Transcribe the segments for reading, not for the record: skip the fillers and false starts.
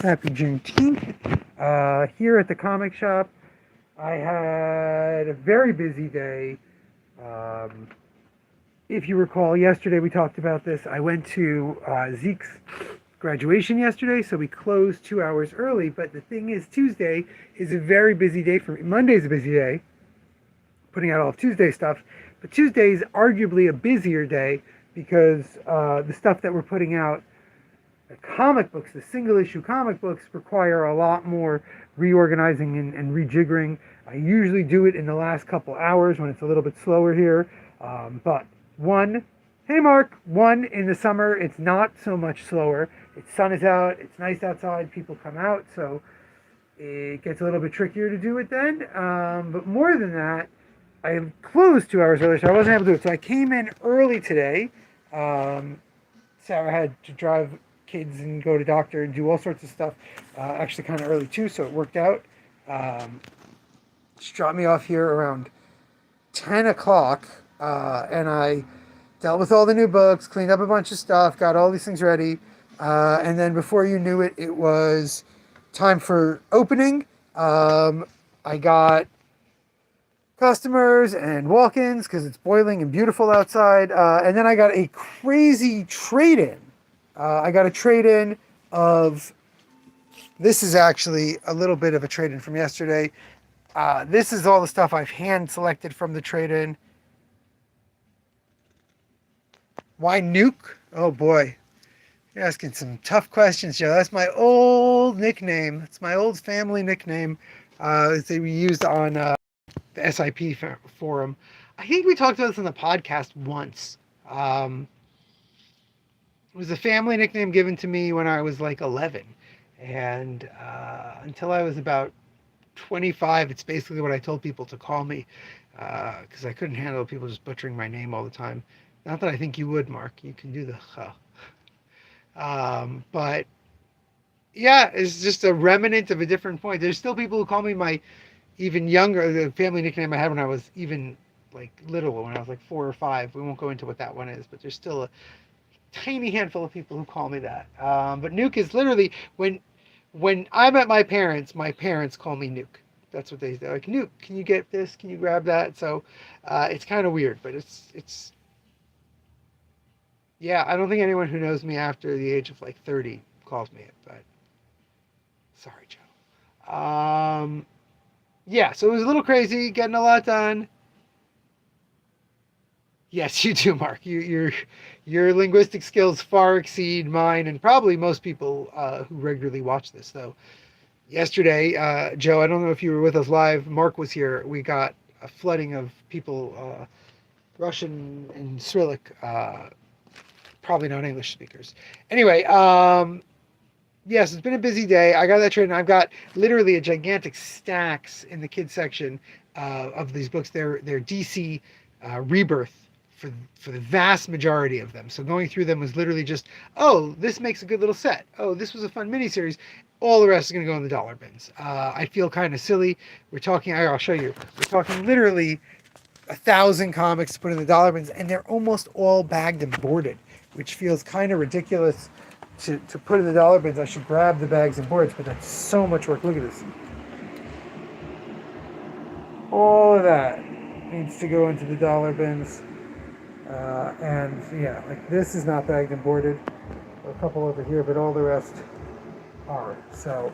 Happy Juneteenth. Here at the comic shop, I had a very busy day. Um, if you recall, yesterday we talked about this. I went to Zeke's graduation yesterday, so we closed 2 hours early. But the thing is, Tuesday is a very busy day for me. Monday's a busy day, putting out all of Tuesday stuff. But Tuesday is arguably a busier day because the stuff that we're putting out, the comic books, the single issue comic books, require a lot more reorganizing and rejiggering. I usually do it in the last couple hours when it's a little bit slower here. But hey Mark, in the summer, it's not so much slower. The sun is out, it's nice outside, people come out, so it gets a little bit trickier to do it then. But more than that, I closed 2 hours earlier, so I wasn't able to do it. So I came in early today. Sarah had to drive kids and go to doctor and do all sorts of stuff. Actually, kind of early too, so it worked out. She dropped me off here around 10 o'clock, and I dealt with all the new books, cleaned up a bunch of stuff, got all these things ready, and then before you knew it, it was time for opening. I got customers and walk-ins because it's boiling and beautiful outside, and then I got a crazy trade-in. I got a trade-in of, this is actually a little bit of a trade-in from yesterday. This is all the stuff I've hand-selected from the trade-in. Why Nuke? Oh boy, you're asking some tough questions, Joe. That's my old nickname. It's my old family nickname that we used on the SIP forum. I think we talked about this on the podcast once. It was a family nickname given to me when I was like 11. And until I was about 25, it's basically what I told people to call me because I couldn't handle people just butchering my name all the time. Not that I think you would, Mark. You can do the but yeah, it's just a remnant of a different point. There's still people who call me my even younger, the family nickname I had when I was even like little, when I was like 4 or 5. We won't go into what that one is, but there's still a tiny handful of people who call me that. But Nuke is literally when I'm at my parents call me Nuke. That's what they're like. Nuke, can you get this? Can you grab that? So it's kind of weird, but it's yeah. I don't think anyone who knows me after the age of like 30 calls me it. But sorry, Joe. Yeah. So it was a little crazy, getting a lot done. Yes, you do, Mark. Your linguistic skills far exceed mine and probably most people who regularly watch this. Though yesterday, Joe, I don't know if you were with us live. Mark was here. We got a flooding of people, Russian and Cyrillic, probably not English speakers. Anyway, yes, it's been a busy day. I got that trade, and I've got literally a gigantic stacks in the kids section of these books. They're DC Rebirth. For the vast majority of them. So going through them was literally just, oh, this makes a good little set. Oh, this was a fun miniseries. All the rest is going to go in the dollar bins. I feel kind of silly. We're talking, I'll show you. We're talking literally 1,000 comics to put in the dollar bins, and they're almost all bagged and boarded, which feels kind of ridiculous to put in the dollar bins. I should grab the bags and boards, but that's so much work. Look at this. All of that needs to go into the dollar bins. And yeah, like this is not bagged and boarded. A couple over here, but all the rest are. So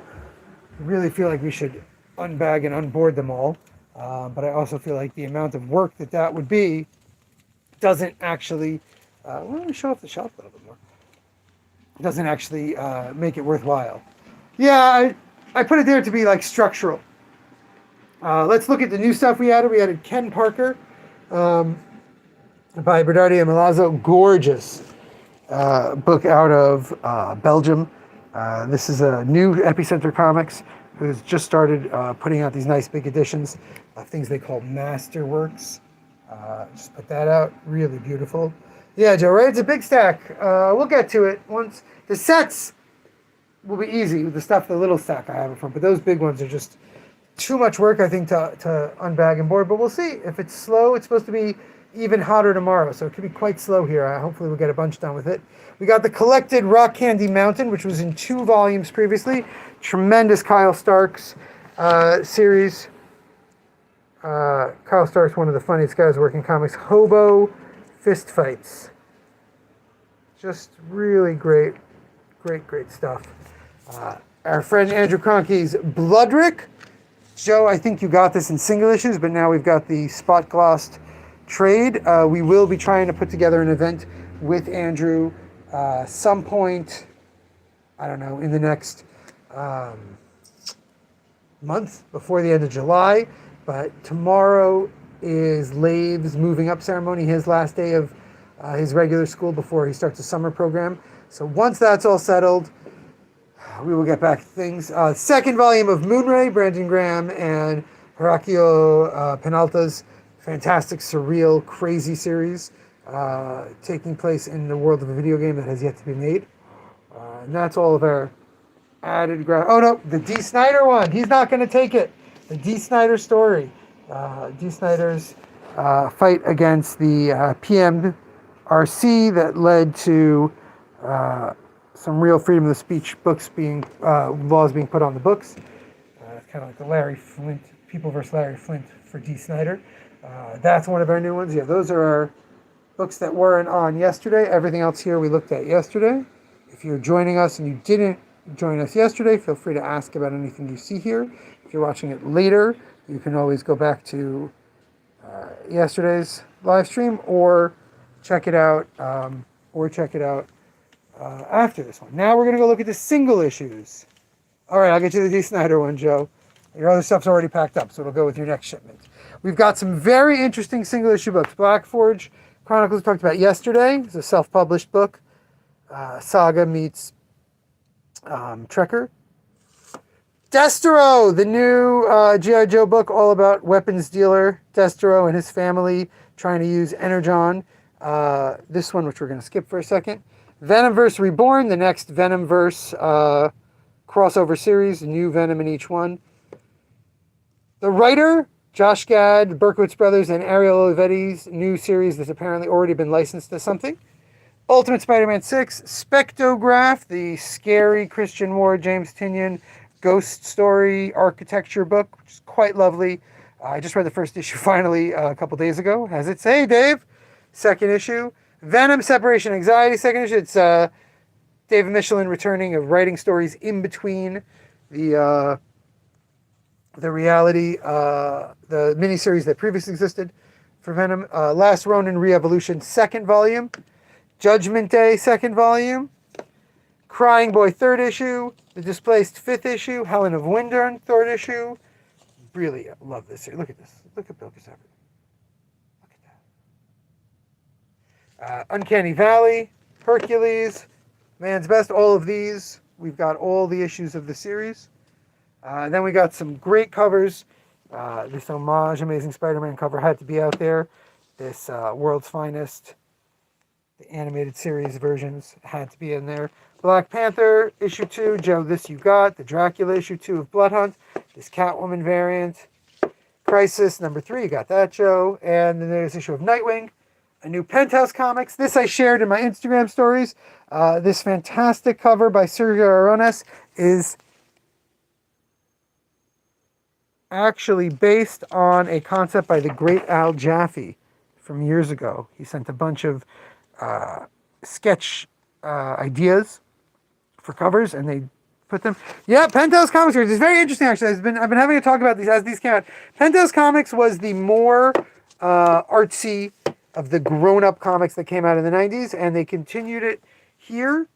I really feel like we should unbag and unboard them all. But I also feel like the amount of work that would be doesn't actually, let me show off the shelf a little bit more. Doesn't actually make it worthwhile. Yeah, I put it there to be like structural. Let's look at the new stuff we added. We added Ken Parker. By Bernardi and Milazzo, gorgeous book out of Belgium. This is a new Epicenter Comics who's just started putting out these nice big editions of things they call masterworks. Just put that out, really beautiful. Yeah, Joe, right? It's a big stack. We'll get to it once. The sets will be easy with the little stack I have it from, but those big ones are just too much work, I think, to unbag and board. But we'll see. If it's slow, it's supposed to be even hotter tomorrow, so it could be quite slow here. Hopefully we'll get a bunch done with it. We got the collected Rock Candy Mountain, which was in 2 volumes previously. Tremendous Kyle Starks series. Kyle Starks, one of the funniest guys working comics. Hobo fist fights. Just really great stuff. Our friend Andrew Cronke's Bloodrick. Joe, I think you got this in single issues, but now we've got the spot glossed trade. We will be trying to put together an event with Andrew some point, I don't know, in the next month before the end of July. But tomorrow is Lave's moving up ceremony, his last day of his regular school before he starts a summer program. So once that's all settled, we will get back to things. Second volume of Moonray, Brandon Graham and Horacio Penalta's fantastic, surreal, crazy series taking place in the world of a video game that has yet to be made. And that's all of our added oh no, the D. Snyder one. He's not going to take it. The D. Snyder story. D. Snyder's fight against the PMRC that led to some real freedom of the speech books being, laws being put on the books. It's kind of like the Larry Flint, People versus Larry Flint for D. Snyder. That's one of our new ones. Yeah, those are our books that weren't on yesterday. Everything else here we looked at yesterday. If you're joining us and you didn't join us yesterday, feel free to ask about anything you see here. If you're watching it later, you can always go back to yesterday's live stream or check it out, after this one. Now we're going to go look at the single issues. All right, I'll get you the D. Snyder one, Joe. Your other stuff's already packed up, so it'll go with your next shipment. We've got some very interesting single issue books. Black Forge Chronicles we talked about yesterday. It's a self-published book. Saga meets Trekker. Destro, the new G.I. Joe book all about weapons dealer Destro and his family trying to use Energon. This one, which we're going to skip for a second. Venomverse Reborn, the next Venomverse crossover series, new Venom in each one. The writer, Josh Gad, Berkowitz Brothers, and Ariel Olivetti's new series that's apparently already been licensed to something. Ultimate Spider-Man 6, Spectograph, the scary Christian Ward, James Tynion ghost story architecture book, which is quite lovely. I just read the first issue finally a couple days ago. Has it say, Dave? Second issue. Venom Separation Anxiety, second issue. It's David Michelin returning of writing stories in between the reality, the miniseries that previously existed for Venom. Last Ronin Re-Evolution, second volume. Judgment Day, second volume. Crying Boy, third issue. The Displaced, fifth issue. Helen of Windern, third issue. Really love this series. Look at this. Look at Bill Casabre. Look at that. Uncanny Valley, Hercules, Man's Best. All of these. We've got all the issues of the series. Then we got some great covers. This homage Amazing Spider-Man cover had to be out there. This World's Finest, the animated series versions had to be in there. Black Panther issue 2, Joe, this you got. The Dracula issue 2 of Bloodhunt. This Catwoman variant. Crisis number 3, you got that, Joe. And then there's issue of Nightwing. A new Penthouse Comics. This I shared in my Instagram stories. This fantastic cover by Sergio Aragonés is actually based on a concept by the great Al Jaffe from years ago. He sent a bunch of sketch ideas for covers, and they put them. Yeah, Penthouse Comics series is very interesting. Actually, I've been having a talk about these as these came out. Penthouse Comics was the more artsy of the grown-up comics that came out in the 90s, and they continued it here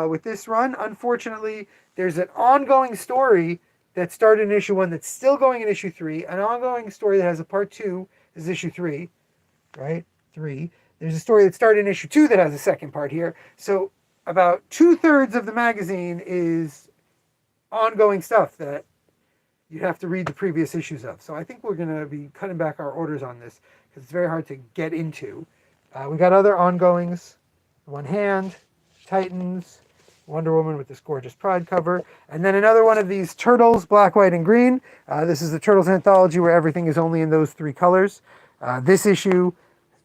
with this run. Unfortunately, there's an ongoing story that started in issue 1 that's still going in issue 3. An ongoing story that has a part 2 is issue 3, right? 3. There's a story that started in issue 2 that has a second part here. So about 2/3 of the magazine is ongoing stuff that you have to read the previous issues of. So I think we're going to be cutting back our orders on this because it's very hard to get into. We got other ongoings. One Hand, Titans, Wonder Woman with this gorgeous Pride cover, and then another one of these Turtles, black, white, and green. This is the Turtles anthology where everything is only in those 3 colors. This issue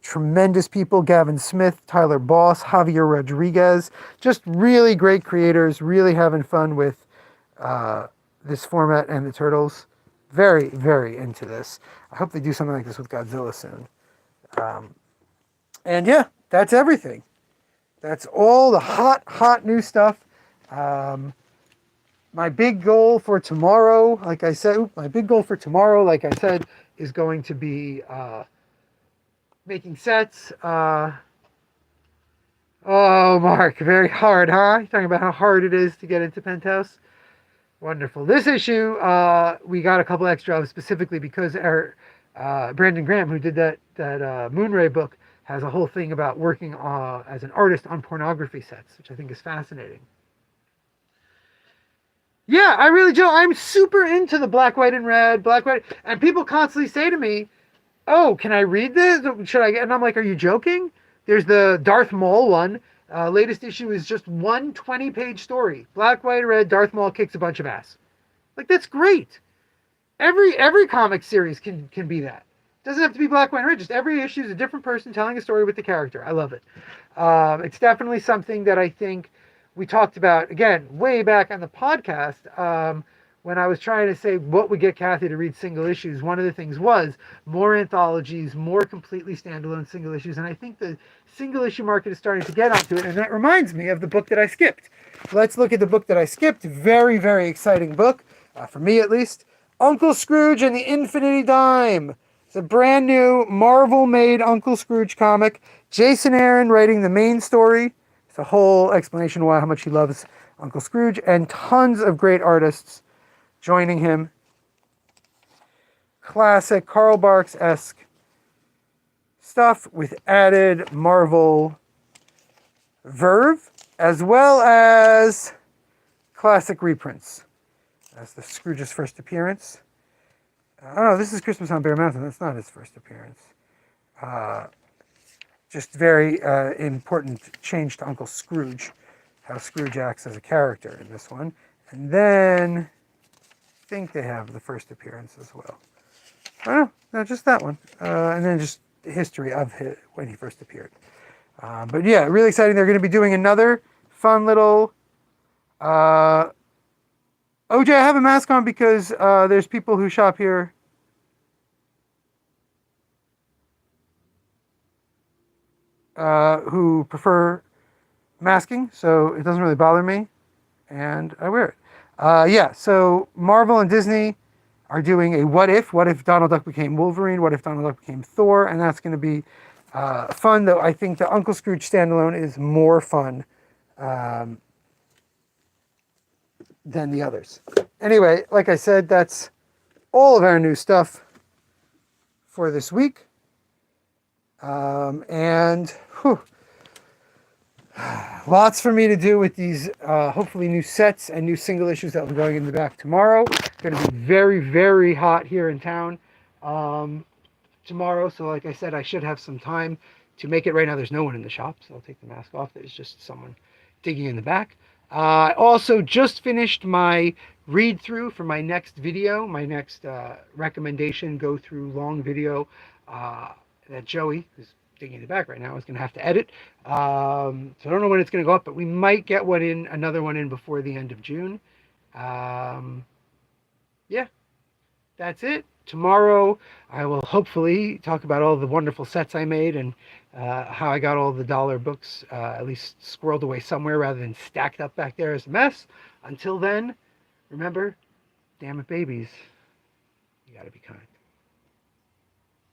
tremendous people, Gavin Smith, Tyler Boss, Javier Rodriguez, just really great creators, really having fun with this format and the Turtles. Very, very into this. I hope they do something like this with Godzilla soon. And yeah, that's everything. That's all the hot new stuff. My big goal for tomorrow, like I said, is going to be making sets. Oh, Mark, very hard, huh? You're talking about how hard it is to get into Penthouse? Wonderful. This issue, we got a couple extra of specifically because our Brandon Graham, who did that Moonray book, has a whole thing about working as an artist on pornography sets, which I think is fascinating. Yeah, I really do. I'm super into the black, white, and red, black, white, and people constantly say to me, "Oh, can I read this? Should I?" And I'm like, "Are you joking?" There's the Darth Maul one. Latest issue is just one 20-page story. Black, white, red. Darth Maul kicks a bunch of ass. Like, that's great. Every comic series can be that. Doesn't have to be black, white, and red. Just every issue is a different person telling a story with the character. I love it. It's definitely something that I think we talked about, again, way back on the podcast, when I was trying to say what would get Kathy to read single issues. One of the things was more anthologies, more completely standalone single issues. And I think the single issue market is starting to get onto it. And that reminds me of the book that I skipped. Let's look at the book that I skipped. Very, very exciting book, for me at least. Uncle Scrooge and the Infinity Dime. It's a brand new Marvel-made Uncle Scrooge comic. Jason Aaron writing the main story. It's a whole explanation why how much he loves Uncle Scrooge, and tons of great artists joining him. Classic Karl Barks-esque stuff with added Marvel verve, as well as classic reprints. That's the Scrooge's first appearance. Oh, this is Christmas on Bear Mountain. That's not his first appearance. Just very important change to Uncle Scrooge, how Scrooge acts as a character in this one. And then I think they have the first appearance as well. Oh, no, just that one. And then just the history of when he first appeared. But yeah, really exciting. They're going to be doing another fun little... OJ, I have a mask on because there's people who shop here who prefer masking, so it doesn't really bother me, and I wear it. Yeah, so Marvel and Disney are doing a what if Donald Duck became Wolverine, what if Donald Duck became Thor, and that's going to be fun, though I think the Uncle Scrooge standalone is more fun than the others. Anyway, like I said, that's all of our new stuff for this week. And whew, lots for me to do with these hopefully new sets and new single issues that will be going in the back tomorrow. Going to be very, very hot here in town tomorrow. So like I said, I should have some time to make it. Right now there's no one in the shop, so I'll take the mask off. There's just someone digging in the back. I also just finished my read through for my next video, my next recommendation go through long video that Joey, who's digging in the back right now, is going to have to edit. So I don't know when it's going to go up, but we might get another one in before the end of June. Yeah, that's it. Tomorrow I will hopefully talk about all the wonderful sets I made and how I got all the dollar books at least squirreled away somewhere rather than stacked up back there as a mess. Until then, remember, damn it, babies, you gotta be kind.